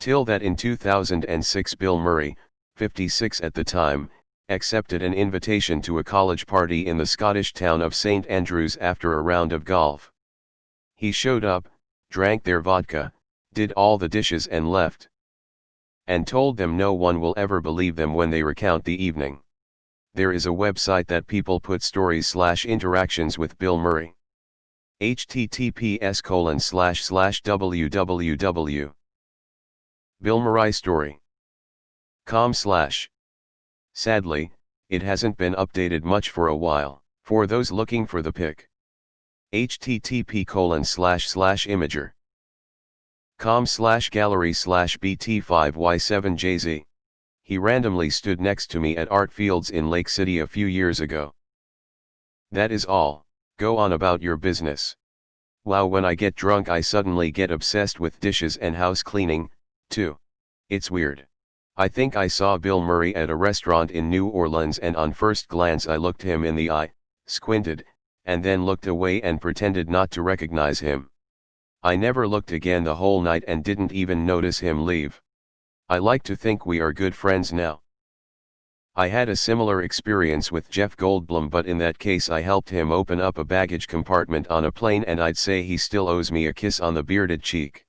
TIL that in 2006 Bill Murray, 56 at the time, accepted an invitation to a college party in the Scottish town of St Andrews after a round of golf. He showed up, drank their vodka, did all the dishes and left. And told them no one will ever believe them when they recount the evening. There is a website that people put stories/interactions with Bill Murray. https://www. Bill Murray story. com/. Sadly, it hasn't been updated much for a while. For those looking for the pic. http://imager. com/gallery/BT5Y7JZ. He randomly stood next to me at Art Fields in Lake City a few years ago. That is all, go on about your business. Wow, when I get drunk I suddenly get obsessed with dishes and house cleaning, too. It's weird. I think I saw Bill Murray at a restaurant in New Orleans and on first glance I looked him in the eye, squinted, and then looked away and pretended not to recognize him. I never looked again the whole night and didn't even notice him leave. I like to think we are good friends now. I had a similar experience with Jeff Goldblum, but in that case I helped him open up a baggage compartment on a plane and I'd say he still owes me a kiss on the bearded cheek.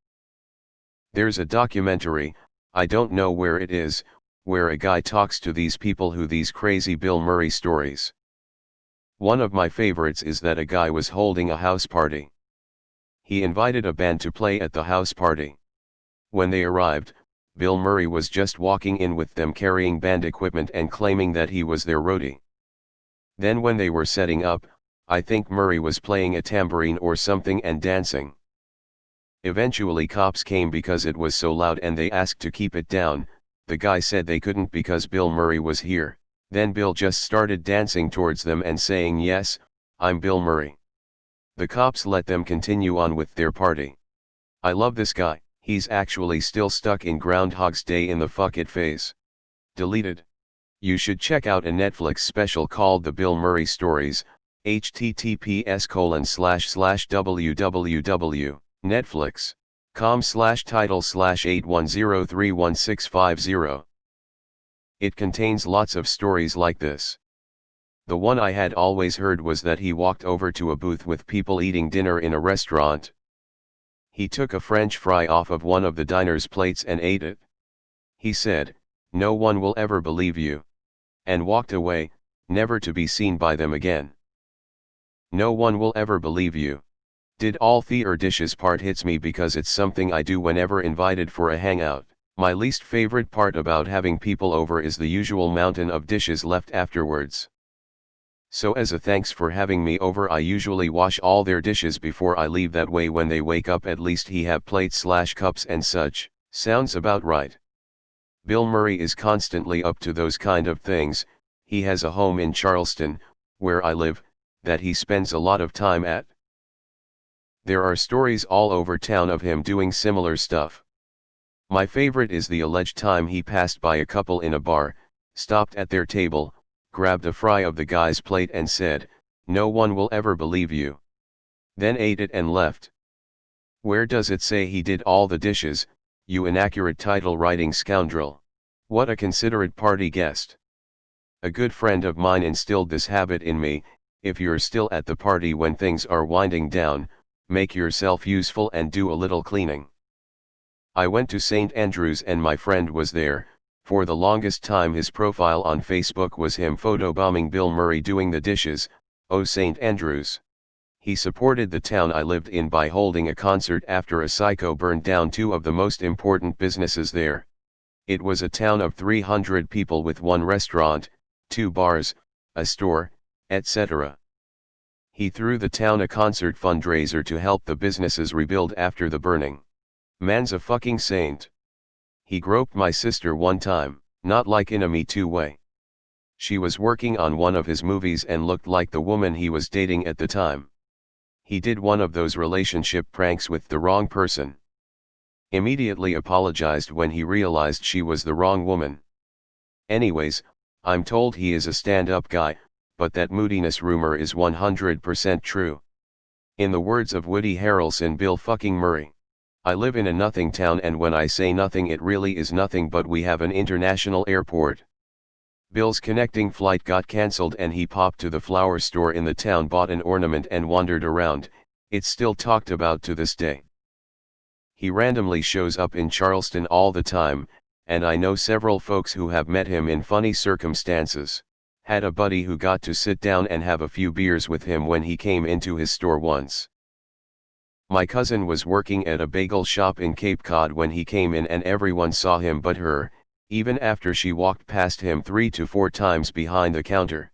There's a documentary, I don't know where it is, where a guy talks to these people who these crazy Bill Murray stories. One of my favorites is that a guy was holding a house party. He invited a band to play at the house party. When they arrived, Bill Murray was just walking in with them carrying band equipment and claiming that he was their roadie. Then when they were setting up, I think Murray was playing a tambourine or something and dancing. Eventually cops came because it was so loud and they asked to keep it down. The guy said they couldn't because Bill Murray was here. Then Bill just started dancing towards them and saying, "Yes, I'm Bill Murray." The cops let them continue on with their party. I love this guy. He's actually still stuck in Groundhog's Day in the fuck it phase. Deleted. You should check out a Netflix special called The Bill Murray Stories, https://www. Netflix. com/title/810316650. It contains lots of stories like this. The one I had always heard was that he walked over to a booth with people eating dinner in a restaurant. He took a French fry off of one of the diner's plates and ate it. He said, "No one will ever believe you," and walked away, never to be seen by them again. No one will ever believe you. Did all the dishes part hits me because it's something I do whenever invited for a hangout. My least favorite part about having people over is the usual mountain of dishes left afterwards. So as a thanks for having me over, I usually wash all their dishes before I leave, that way when they wake up at least he have plates/cups and such. Sounds about right. Bill Murray is constantly up to those kind of things. He has a home in Charleston, where I live, that he spends a lot of time at. There are stories all over town of him doing similar stuff. My favorite is the alleged time he passed by a couple in a bar, stopped at their table, grabbed a fry of the guy's plate and said, "No one will ever believe you." Then ate it and left. Where does it say he did all the dishes, you inaccurate title writing scoundrel? What a considerate party guest. A good friend of mine instilled this habit in me: if you're still at the party when things are winding down, make yourself useful and do a little cleaning. I went to St. Andrews and my friend was there. For the longest time his profile on Facebook was him photobombing Bill Murray doing the dishes. Oh, St. Andrews. He supported the town I lived in by holding a concert after a psycho burned down two of the most important businesses there. It was a town of 300 people with one restaurant, 2 bars, a store, etc. He threw the town a concert fundraiser to help the businesses rebuild after the burning. Man's a fucking saint. He groped my sister one time, not like in a Me Too way. She was working on one of his movies and looked like the woman he was dating at the time. He did one of those relationship pranks with the wrong person. Immediately apologized when he realized she was the wrong woman. Anyways, I'm told he is a stand-up guy, but that moodiness rumor is 100% true. In the words of Woody Harrelson, Bill fucking Murray. I live in a nothing town, and when I say nothing it really is nothing, but we have an international airport. Bill's connecting flight got cancelled and he popped to the flower store in the town, bought an ornament and wandered around. It's still talked about to this day. He randomly shows up in Charleston all the time, and I know several folks who have met him in funny circumstances. Had a buddy who got to sit down and have a few beers with him when he came into his store once. My cousin was working at a bagel shop in Cape Cod when he came in, and everyone saw him but her, even after she walked past him 3 to 4 times behind the counter.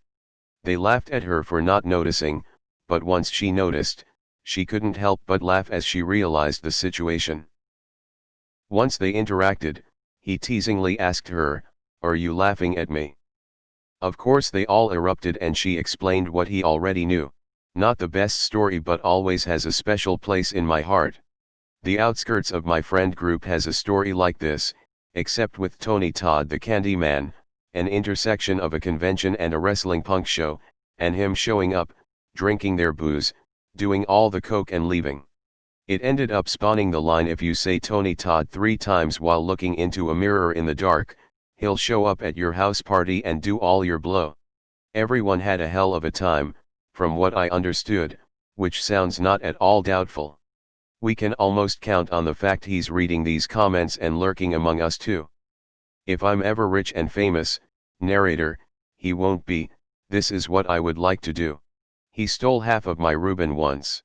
They laughed at her for not noticing, but once she noticed, she couldn't help but laugh as she realized the situation. Once they interacted, he teasingly asked her, "Are you laughing at me?" Of course they all erupted and she explained what he already knew. Not the best story, but always has a special place in my heart. The outskirts of my friend group has a story like this, except with Tony Todd the Candyman, an intersection of a convention and a wrestling punk show, and him showing up, drinking their booze, doing all the coke and leaving. It ended up spawning the line, if you say Tony Todd 3 times while looking into a mirror in the dark, he'll show up at your house party and do all your blow. Everyone had a hell of a time, from what I understood, which sounds not at all doubtful. We can almost count on the fact he's reading these comments and lurking among us too. If I'm ever rich and famous, narrator, he won't be. This is what I would like to do. He stole half of my Reuben once.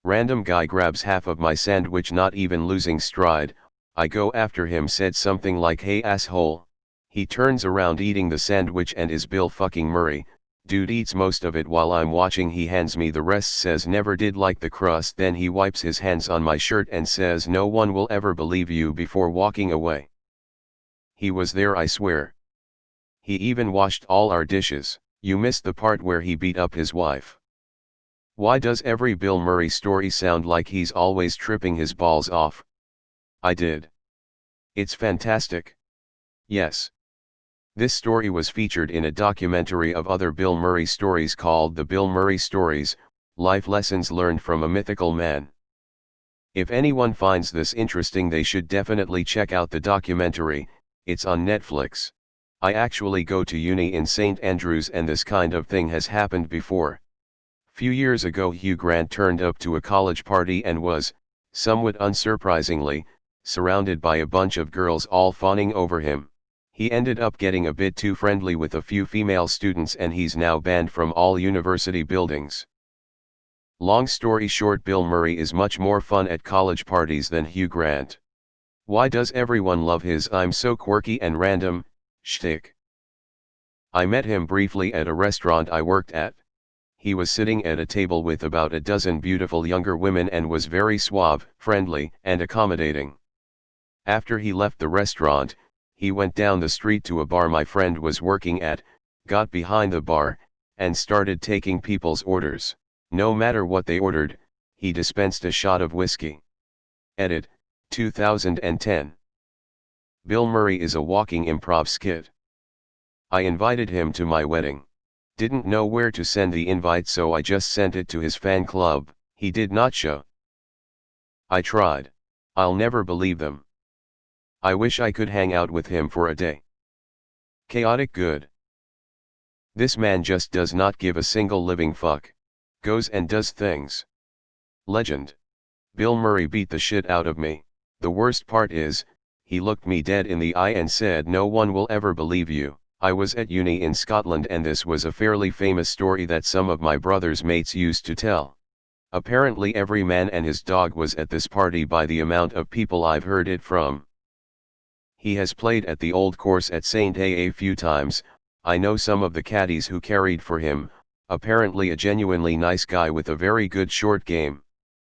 Random guy grabs half of my sandwich, not even losing stride. I go after him, said something like, "Hey asshole." He turns around eating the sandwich and is Bill fucking Murray. Dude eats most of it while I'm watching, he hands me the rest, says never did like the crust, then he wipes his hands on my shirt and says no one will ever believe you, before walking away. He was there, I swear. He even washed all our dishes. You missed the part where he beat up his wife. Why does every Bill Murray story sound like he's always tripping his balls off? I did. It's fantastic. Yes. This story was featured in a documentary of other Bill Murray stories called The Bill Murray Stories, Life Lessons Learned from a Mythical Man. If anyone finds this interesting, they should definitely check out the documentary. It's on Netflix. I actually go to uni in St. Andrews and this kind of thing has happened before. Few years ago Hugh Grant turned up to a college party and was, somewhat unsurprisingly, surrounded by a bunch of girls all fawning over him. He ended up getting a bit too friendly with a few female students and he's now banned from all university buildings. Long story short, Bill Murray is much more fun at college parties than Hugh Grant. Why does everyone love his "I'm so quirky and random" shtick? I met him briefly at a restaurant I worked at. He was sitting at a table with about a dozen beautiful younger women and was very suave, friendly, and accommodating. After he left the restaurant, he went down the street to a bar my friend was working at, got behind the bar, and started taking people's orders. No matter what they ordered, he dispensed a shot of whiskey. Edit, 2010. Bill Murray is a walking improv skit. I invited him to my wedding. Didn't know where to send the invite, so I just sent it to his fan club. He did not show. I tried. I'll never believe them. I wish I could hang out with him for a day. Chaotic good. This man just does not give a single living fuck. Goes and does things. Legend. Bill Murray beat the shit out of me. The worst part is, he looked me dead in the eye and said, "No one will ever believe you." I was at uni in Scotland and this was a fairly famous story that some of my brother's mates used to tell. Apparently every man and his dog was at this party by the amount of people I've heard it from. He has played at the old course at St. A few times. I know some of the caddies who carried for him, apparently a genuinely nice guy with a very good short game.